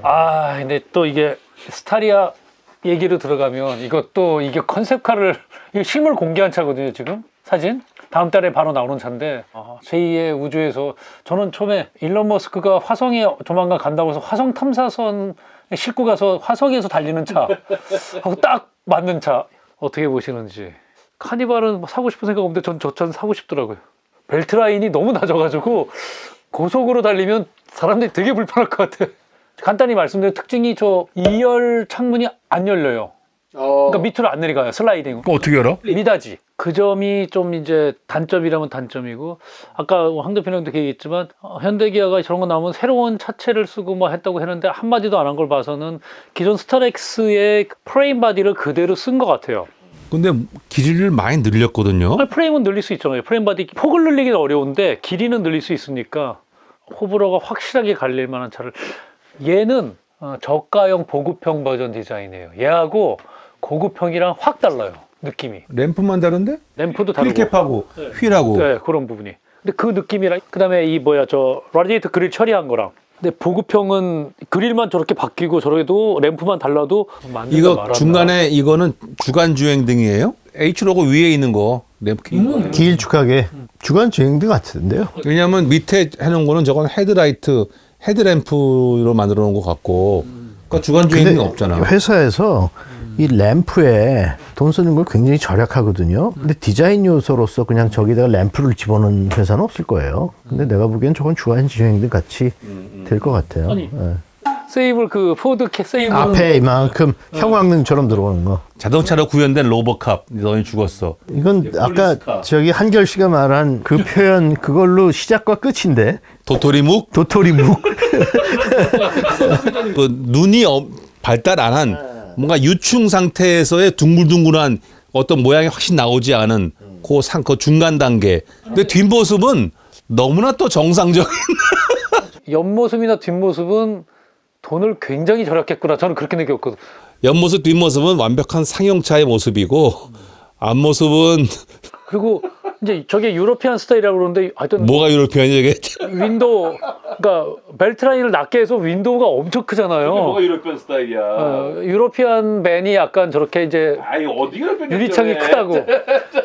아, 근데 또 이게 스타리아 얘기로 들어가면 이것도 이게 컨셉카를 이게 실물 공개한 차거든요, 지금 사진. 다음 달에 바로 나오는 차인데 제2의 우주에서 저는 처음에 일론 머스크가 화성에 조만간 간다고 해서 화성 탐사선 싣고 가서 화성에서 달리는 차 하고 딱 맞는 차 어떻게 보시는지. 카니발은 사고 싶은 생각 없는데 전 저 차는 사고 싶더라고요. 벨트 라인이 너무 낮아가지고 고속으로 달리면 사람들이 되게 불편할 것 같아요. 간단히 말씀드리면 특징이 저 2열 창문이 안 열려요. 그러니까 밑으로 안 내려가요. 슬라이딩. 그거 어떻게 알아? 미닫이. 그 점이 좀 이제 단점이라면 단점이고, 아까 황 대표님도 얘기했지만 현대기아가 저런 거 나오면 새로운 차체를 쓰고 뭐 했다고 했는데 한마디도 안 한 걸 봐서는 기존 스타렉스의 프레임 바디를 그대로 쓴 것 같아요. 근데 길이를 많이 늘렸거든요. 아니, 프레임은 늘릴 수 있잖아요. 프레임 바디 폭을 늘리기는 어려운데 길이는 늘릴 수 있으니까 호불호가 확실하게 갈릴 만한 차를. 얘는 저가형 보급형 버전 디자인이에요. 얘하고 고급형이랑 확 달라요, 느낌이. 램프만 다른데? 램프도 다르고 휠캡하고 휠하고. 네, 그런 부분이. 근데 그 느낌이랑 그다음에 이 저 라디에이터 그릴 처리한 거랑. 근데 보급형은 그릴만 저렇게 바뀌고 저래도 램프만 달라도 이거 중간에 이거는 주간 주행등이에요? H로고 위에 있는 거 램프. 길쭉하게 주간 주행등 같은데요. 왜냐하면 밑에 해놓은 거는 저건 헤드램프로 만들어 놓은 것 같고, 그러니까 주간 주행등이 없잖아. 회사에서 이 램프에 돈 쓰는 걸 굉장히 절약하거든요. 근데 디자인 요소로서 그냥 저기다가 램프를 집어넣는 회사는 없을 거예요. 근데 내가 보기엔 저건 주간 주행등 같이 될 것 같아요. 아니, 예. 세이블 그 포드 세이블 앞에 이만큼 형광등처럼 들어오는 거. 자동차로 구현된 로버캅, 너희 죽었어. 이건 아까 저기 한결 씨가 말한 그 표현 그걸로 시작과 끝인데. 도토리묵? 도토리묵. 그 눈이 발달 안 한 뭔가 유충 상태에서의 둥글둥글한 어떤 모양이 확실히 나오지 않은 그 중간 단계. 근데 뒷모습은 너무나 또 정상적인. 옆모습이나 뒷모습은 돈을 굉장히 절약했구나. 저는 그렇게 느꼈거든요. 옆모습 뒷모습은 완벽한 상용차의 모습이고 앞모습은 그리고 이제 저게 유러피안 스타일이라고 그러는데 하여튼 뭐가 유럽이야? 윈도우, 그러니까 벨트 라인을 낮게 해서 윈도우가 엄청 크잖아요. 유럽변 스타일이야? 유러피안 밴이 약간 저렇게 이제 아니 어디 유럽변 유리창이 크다고.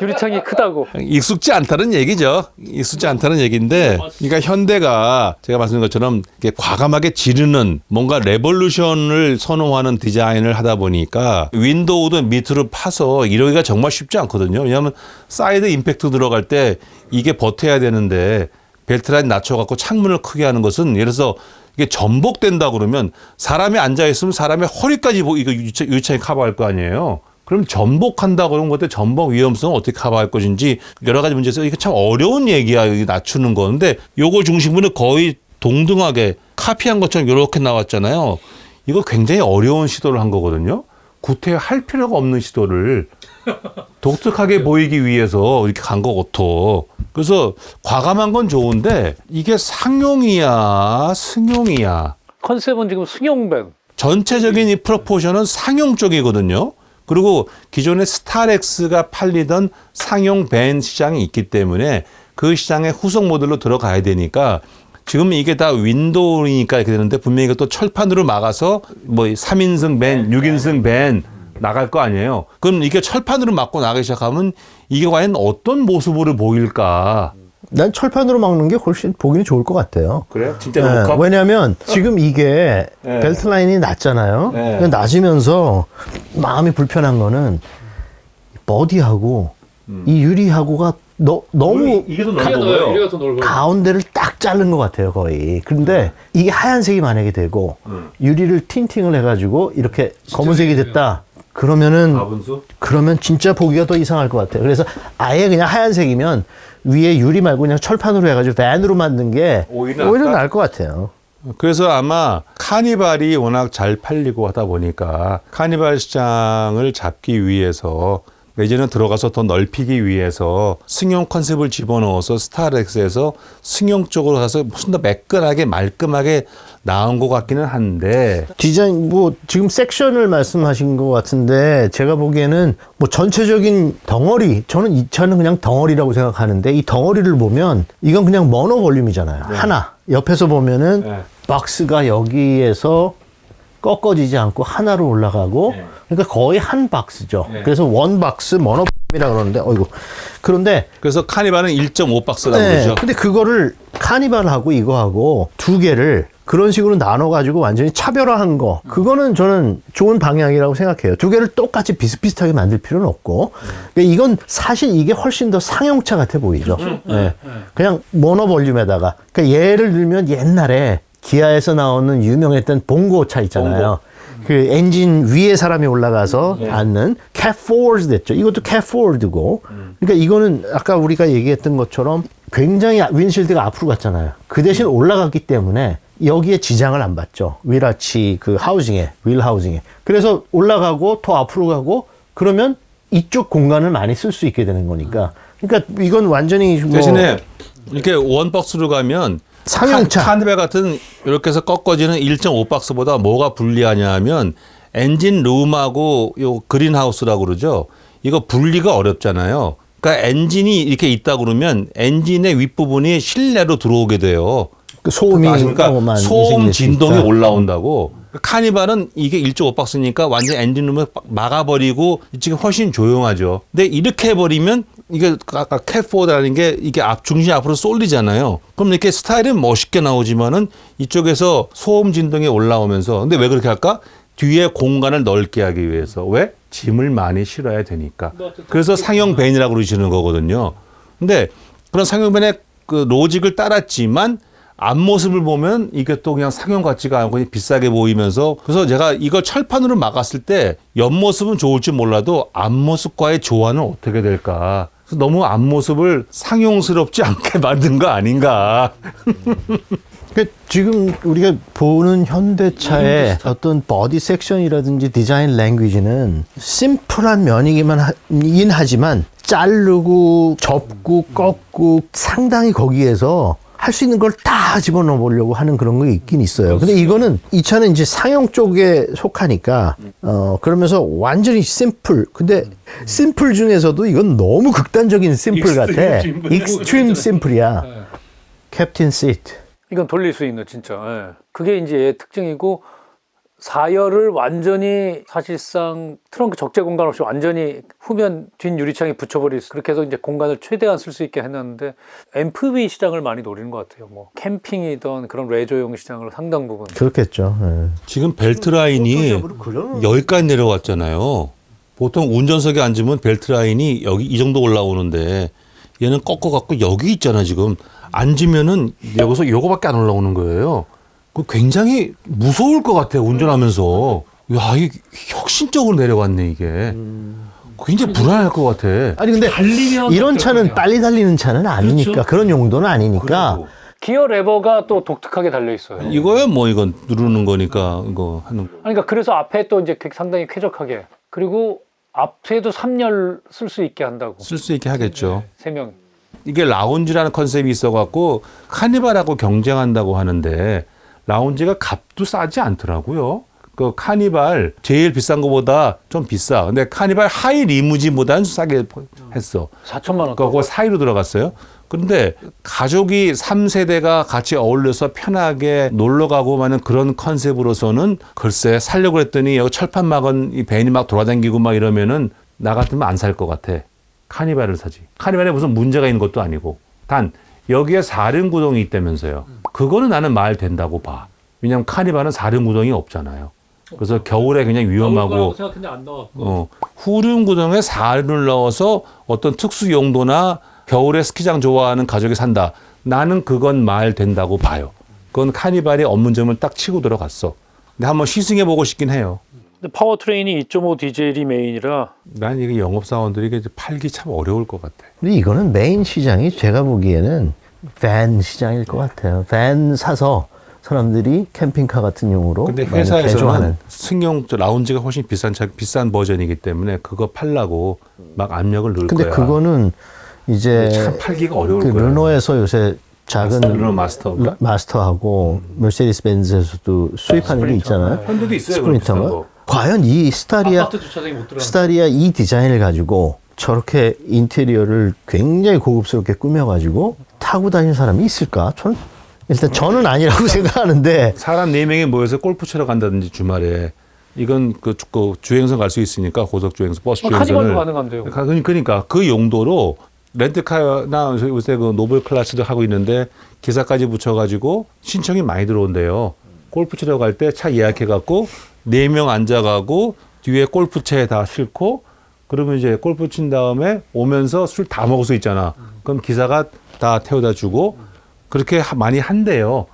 유리창이 크다고. 익숙지 않다는 얘기죠. 익숙지 않다는 얘기인데, 그러니까 현대가 제가 말씀드린 것처럼 이렇게 과감하게 지르는 뭔가 레볼루션을 선호하는 디자인을 하다 보니까 윈도우도 밑으로 파서 이러기가 정말 쉽지 않거든요. 왜냐하면 사이드 임팩트 들어갈 때 이게 버텨야 되는데 벨트라인 낮춰갖고 창문을 크게 하는 것은 예를 들어서 이게 전복된다 그러면 사람이 앉아있으면 사람의 허리까지 이거 유리창이 커버할 거 아니에요. 그럼 전복한다 그런 것들 전복 위험성은 어떻게 커버할 것인지 여러 가지 문제에서 이게 참 어려운 얘기야. 이게 낮추는 건데 요거 중심부는 거의 동등하게 카피한 것처럼 이렇게 나왔잖아요. 이거 굉장히 어려운 시도를 한 거거든요. 구태할 필요가 없는 시도를 독특하게 보이기 위해서 이렇게 간 거고. 그래서 과감한 건 좋은데 이게 상용이야 승용이야. 컨셉은 지금 승용밴. 전체적인 이 프로포션은 상용 쪽이거든요. 그리고 기존의 스타렉스가 팔리던 상용 밴 시장이 있기 때문에 그 시장의 후속 모델로 들어가야 되니까 지금 이게 다 윈도우니까 이렇게 되는데 분명히 이것도 철판으로 막아서 뭐 3인승 밴, 6인승 밴 나갈 거 아니에요. 그럼 이게 철판으로 막고 나가기 시작하면 이게 과연 어떤 모습으로 보일까? 난 철판으로 막는 게 훨씬 보기는 좋을 것 같아요. 그래요? 진짜 네, 왜냐하면 지금 이게 벨트 라인이 낮잖아요. 낮으면서 마음이 불편한 거는 버디하고 이 유리하고가 너무 이게 더 유리가 더 넓어요. 가운데를 딱 자른 것 같아요, 거의. 그런데 이게 하얀색이 만약에 되고 유리를 틴팅을 해가지고 이렇게 검은색이 됐다. 그러면 진짜 보기가 더 이상할 것 같아요. 그래서 아예 그냥 하얀색이면 위에 유리 말고 그냥 철판으로 해가지고 밴으로 만든 게 오히려 나을 것 같아요. 그래서 아마 카니발이 워낙 잘 팔리고 하다 보니까 카니발 시장을 잡기 위해서 이제는 들어가서 더 넓히기 위해서 승용 컨셉을 집어넣어서 스타렉스에서 승용 쪽으로 가서 무슨 더 매끈하게 말끔하게 나온 것 같기는 한데 디자인 뭐 지금 섹션을 말씀하신 것 같은데 제가 보기에는 뭐 전체적인 덩어리 저는 이 차는 그냥 덩어리라고 생각하는데 이 덩어리를 보면 이건 그냥 모노 볼륨이잖아요. 하나 옆에서 보면은 박스가 여기에서 꺾어지지 않고 하나로 올라가고 그러니까 거의 한 박스죠. 그래서 원 박스 모노 볼륨이라 그러는데 어이구 그런데 그래서 카니발은 1.5박스라고 그러죠. 근데 그거를 카니발하고 이거하고 두 개를 그런 식으로 나눠가지고 완전히 차별화한 거 그거는 저는 좋은 방향이라고 생각해요. 두 개를 똑같이 비슷비슷하게 만들 필요는 없고 그러니까 이건 사실 이게 훨씬 더 상용차 같아 보이죠. 그냥 모노 볼륨에다가 그러니까 예를 들면 옛날에 기아에서 나오는 유명했던 봉고 차 있잖아요. 그 엔진 위에 사람이 올라가서 앉는 캣 포워드 됐죠. 이것도 캣 포워드고 그러니까 이거는 아까 우리가 얘기했던 것처럼 굉장히 윈실드가 앞으로 갔잖아요. 그 대신 올라갔기 때문에 여기에 지장을 안 받죠. 윌아치 그 하우징에 윌 하우징에 그래서 올라가고 더 앞으로 가고 그러면 이쪽 공간을 많이 쓸 수 있게 되는 거니까 그러니까 이건 완전히 뭐 대신에 이렇게 원박스로 가면 상용차. 카니발 같은 이렇게 해서 꺾어지는 1.5박스보다 뭐가 불리하냐 하면 엔진 룸하고 요 그린하우스라고 그러죠. 이거 분리가 어렵잖아요. 그러니까 엔진이 이렇게 있다 그러면 엔진의 윗부분이 실내로 들어오게 돼요. 그 소음이 그러니까 소음 진동이 올라온다고. 카니발은 이게 1.5박스니까 완전 엔진룸을 막아버리고 지금 훨씬 조용하죠. 근데 이렇게 해버리면 이게 아까 캣포드라는 게 이게 중심이 앞으로 쏠리잖아요. 그럼 이렇게 스타일은 멋있게 나오지만은 이쪽에서 소음 진동이 올라오면서 근데 왜 그렇게 할까? 뒤에 공간을 넓게 하기 위해서. 왜? 짐을 많이 실어야 되니까. 그래서 상용 밴이라고 그러시는 거거든요. 근데 그런 상용 밴의 그 로직을 따랐지만 앞모습을 보면 이게 또 그냥 상용 같지가 않고 그냥 비싸게 보이면서 그래서 제가 이걸 철판으로 막았을 때 옆모습은 좋을지 몰라도 앞모습과의 조화는 어떻게 될까. 그래서 너무 앞모습을 상용스럽지 않게 만든 거 아닌가. 그러니까 지금 우리가 보는 현대차의 어떤 버디 섹션이라든지 디자인 랭귀지는 심플한 면이긴 하지만 자르고 접고 꺾고 상당히 거기에서 할 수 있는 걸 다 집어넣어 보려고 하는 그런 게 있긴 있어요. 근데 이거는 이 차는 이제 상용 쪽에 속하니까 그러면서 완전히 심플. 근데 심플 중에서도 이건 너무 극단적인 심플 같아. 익스트림 심플이야. 캡틴 시트. 이건 돌릴 수 있는 진짜. 예. 그게 이제 얘의 특징이고 4열을 완전히 사실상 트렁크 적재 공간 없이 완전히 후면 뒷 유리창에 붙여버릴 수 그렇게 해서 이제 공간을 최대한 쓸 수 있게 해놨는데 MPV 시장을 많이 노리는 것 같아요. 뭐 캠핑이던 그런 레저용 시장을 상당 부분. 그렇겠죠. 예. 지금 벨트 라인이 여기까지 내려왔잖아요. 보통 운전석에 앉으면 벨트 라인이 여기 이 정도 올라오는데 얘는 꺾어갖고 여기 있잖아 지금. 앉으면은 여기서 요거밖에 안 올라오는 거예요. 그 굉장히 무서울 것 같아요 운전하면서. 야, 이게 혁신적으로 내려왔네 이게. 굉장히 불안할 것 같아. 아니 근데 이런 차는 빨리 달리는 차는 아니니까 그렇죠. 그런 용도는 아니니까. 기어 레버가 또 독특하게 달려 있어요. 이거야 뭐 이건 누르는 거니까 이거 하는 거. 그러니까 그래서 앞에 또 이제 상당히 쾌적하게 그리고 앞에도 3열 쓸 수 있게 한다고. 쓸 수 있게 하겠죠. 3명. 이게 라운지라는 컨셉이 있어갖고 카니발하고 경쟁한다고 하는데 라운지가 값도 싸지 않더라고요. 그 카니발 제일 비싼 거보다 좀 비싸. 근데 카니발 하이 리무진보다는 싸게 했어. 4천만 원. 그거 사이로 들어갔어요. 그런데 가족이 3세대가 같이 어울려서 편하게 놀러 가고 하는 그런 컨셉으로서는 글쎄 살려고 했더니 여기 철판 막은 이 밴이 막 돌아다니고 막 이러면은 나 같으면 안 살 것 같아. 카니발을 사지. 카니발에 무슨 문제가 있는 것도 아니고. 단 여기에 4륜 구동이 있다면서요. 그거는 나는 말 된다고 봐. 왜냐하면 카니발은 4륜 구동이 없잖아요. 그래서 겨울에 그냥 위험하고 후륜 구동에 4륜을 넣어서 어떤 특수 용도나 겨울에 스키장 좋아하는 가족이 산다. 나는 그건 말 된다고 봐요. 그건 카니발의 업문점을 딱 치고 들어갔어. 근데 한번 시승해보고 싶긴 해요. 근데 파워트레인이 2.5 디젤이 메인이라 난 이게 영업사원들이 이게 팔기 참 어려울 것 같아. 근데 이거는 메인 시장이 제가 보기에는 밴 시장일 것 같아요. 밴 사서 사람들이 캠핑카 같은 용으로 근데 많이 회사에서는 개조하는. 승용 라운지가 훨씬 비싼 버전이기 때문에 그거 팔라고 막 압력을 넣을 근데 거야. 그거는 이제 참 팔기가 어려울 그 거야. 르노에서 요새 작은 르노 마스터인가? 마스터하고 메르세디스 벤츠에서도 수입하는 게 있잖아요. 현대도 있어요. 스프린터가. 과연 이 스타리아 주차장이 못 들어가. 스타리아 이 디자인을 가지고 저렇게 인테리어를 굉장히 고급스럽게 꾸며가지고 타고 다니는 사람이 있을까? 저는 아니라고 생각하는데. 사람 4명이 모여서 골프 치러 간다든지 주말에 이건 그 주행선 갈 수 있으니까 고속 주행선, 버스 카니발도 주행선을 가능한데요. 그러니까 그 용도로 렌트카나 요새 그 노블 클래스도 하고 있는데 기사까지 붙여가지고 신청이 많이 들어온대요. 골프 치러 갈 때 차 예약해갖고 4명 앉아가고 뒤에 골프채 다 싣고 그러면 이제 골프 친 다음에 오면서 술 다 먹을 수 있잖아. 그럼 기사가 다 태워다 주고 그렇게 많이 한대요.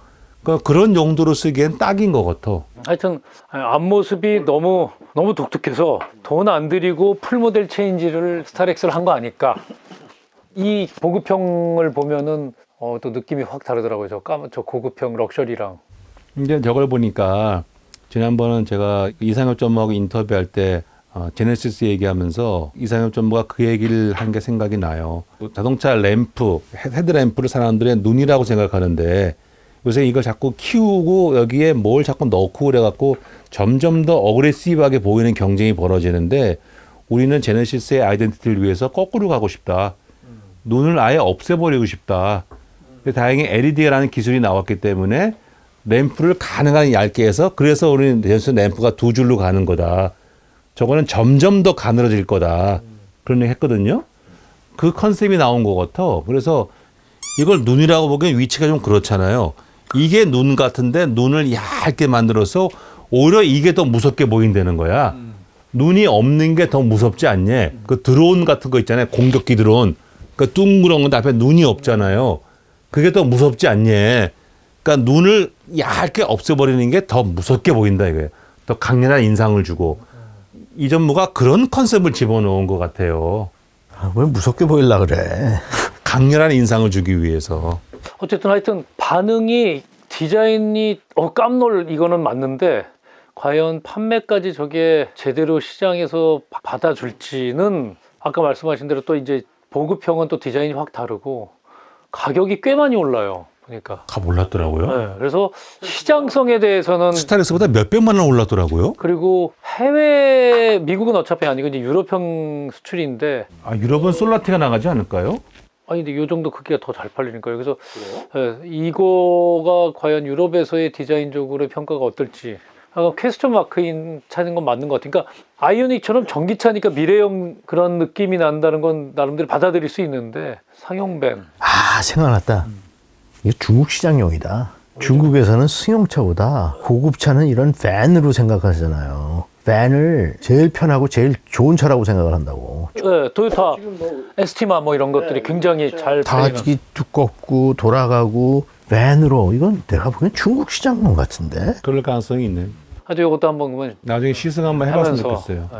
그러니까 그런 용도로 쓰기엔 딱인 것 같아. 하여튼 앞모습이 너무 독특해서 돈 안 들이고 풀모델 체인지를 스타렉스를 한 거 아닐까. 이 보급형을 보면은 또 느낌이 확 다르더라고요. 저 고급형 럭셔리랑. 이제 저걸 보니까 지난번은 제가 이상엽 전무하고 인터뷰할 때 제네시스 얘기하면서 이상엽 전무가 그 얘기를 한 게 생각이 나요. 자동차 램프, 헤드램프를 사람들의 눈이라고 생각하는데 요새 이걸 자꾸 키우고 여기에 뭘 자꾸 넣고 그래갖고 점점 더 어그레시브하게 보이는 경쟁이 벌어지는데 우리는 제네시스의 아이덴티티를 위해서 거꾸로 가고 싶다. 눈을 아예 없애버리고 싶다. 근데 다행히 LED라는 기술이 나왔기 때문에 램프를 가능한 얇게 해서 그래서 우리는 제네시스 램프가 2줄로 가는 거다. 저거는 점점 더 가늘어질 거다. 그런 얘기 했거든요. 그 컨셉이 나온 것 같아. 그래서 이걸 눈이라고 보기엔 위치가 좀 그렇잖아요. 이게 눈 같은데 눈을 얇게 만들어서 오히려 이게 더 무섭게 보인다는 거야. 눈이 없는 게 더 무섭지 않냐. 그 드론 같은 거 있잖아요. 공격기 드론. 그 둥그런 건데 앞에 눈이 없잖아요. 그게 더 무섭지 않냐. 그러니까 눈을 얇게 없애버리는 게 더 무섭게 보인다 이거예요. 더 강렬한 인상을 주고. 이 전무가 그런 컨셉을 집어넣은 것 같아요. 왜 무섭게 보이려고 그래. 강렬한 인상을 주기 위해서. 어쨌든 하여튼 반응이 디자인이 깜놀 이거는 맞는데 과연 판매까지 저게 제대로 시장에서 받아줄지는 아까 말씀하신 대로 또 이제 보급형은 또 디자인이 확 다르고 가격이 꽤 많이 올라요. 보니까. 몰랐더라고요. 네, 그래서 시장성에 대해서는 스타렉스보다 몇백만 원 올랐더라고요. 그리고 해외 미국은 어차피 아니고 이제 유럽형 수출인데 유럽은 솔라티가 나가지 않을까요? 아니 근데 요 정도 크기가 더 잘 팔리니까요. 그래서 이거가 과연 유럽에서의 디자인적으로 평가가 어떨지. 퀘스천 마크인 차는 건 맞는 것 같아요. 그러니까 아이오닉처럼 전기차니까 미래형 그런 느낌이 난다는 건 나름대로 받아들일 수 있는데 상용 밴. 생각났다. 이거 중국 시장용이다. 중국에서는 승용차보다 고급차는 이런 밴으로 생각하잖아요. 밴을 제일 편하고 제일 좋은 차라고 생각을 한다고. 네, 토요타, 에스티마 뭐 이런 것들이 굉장히 잘 다 팔리는. 두껍고 돌아가고 밴으로 이건 내가 보기엔 중국 시장용 같은데. 그럴 가능성이 있네. 아주 이것도 한번 나중에 시승 한번 해봤으면 하면서 좋겠어요. 네.